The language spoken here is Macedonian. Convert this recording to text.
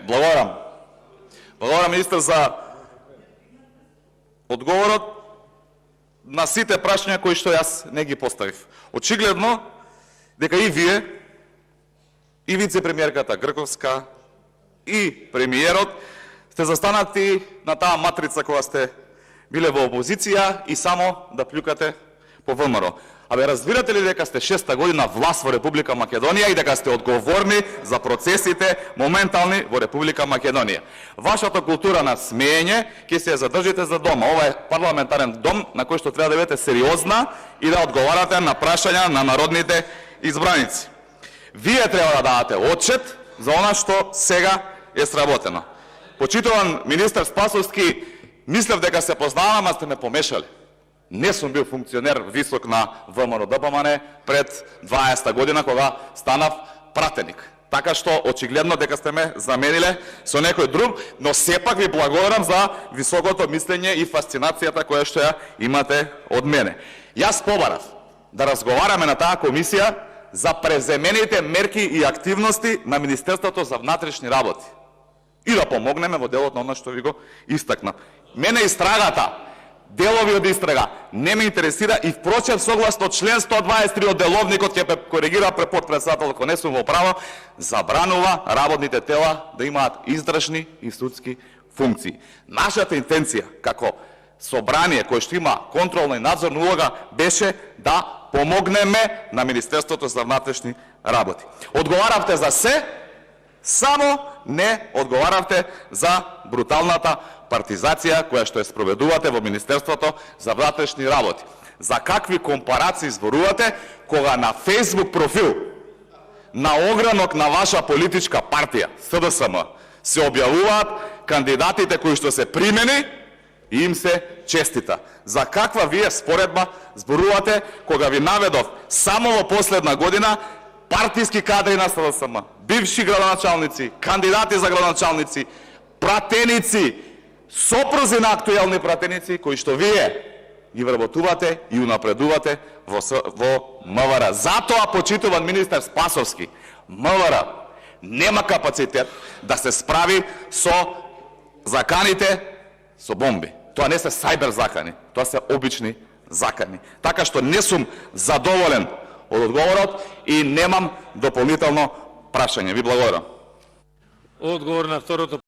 Благодарам. Благодарам, министр, за одговорот на сите прашања кои што јас не ги поставив. Очигледно дека и вие, и вице-премиерката Грковска, и премиерот сте застанати на таа матрица кога сте биле во опозиција и само да плюкате по ВМРО. Разбирате ли дека сте 6-та година власт во Република Македонија и дека сте одговорни за процесите моментални во Република Македонија? Вашата култура на смеење ќе се задржите за дома. Ова е парламентарен дом на кој што треба да бидете сериозна и да одговарате на прашања на народните избраници. Вие треба да дадете отчет за она што сега е сработено. Почитуван министар Спасовски, мислев дека се познаваме, а сте ме помешали. Не сум бил функционер висок на ВМРО-ДПМН пред 20-та година кога станав пратеник. Така што очигледно дека сте ме замениле со некој друг, но сепак ви благодарам за високото мислење и фасцинацијата која што ја имате од мене. Јас побарав да разговараме на таа комисија за преземените мерки и активности на Министерството за внатрешни работи и да помогнеме во делот на оно што ви го истакнав. Мене истрагата, делови од истрага не ме интересира и впрочем согласно член 123 од деловникот ќе коригира подпредседател ако не сум во право, забранува работните тела да имаат издржни и судски функции. Нашата интенција како собрание кој што има контролна и надзорна улога беше да помогнеме на Министерството за внатрешни работи. Одговаравте за се, само не одговаравте за бруталната партизација која што ја спроведувате во Министерството за внатрешни работи. За какви компарации зборувате кога на Facebook профил на огранок на ваша политичка партија СДСМ се објавуваат кандидатите кои што се примени и им се честита. За каква вие споредба зборувате кога ви наведов само во последна година партиски кадри на СДСМ, бивши градоначалници, кандидати за градоначалници, пратеници, сопрузи на актуелни пратеници кои што вие ги вработувате и унапредувате во МВР. Затоа, почитуван министар Спасовски, МВР нема капацитет да се справи со заканите со бомби. Тоа не се сајбер закани, тоа се обични закани. Така што не сум задоволен од одговорот и немам дополнително прашање. Ви благодарам. Одговор на второто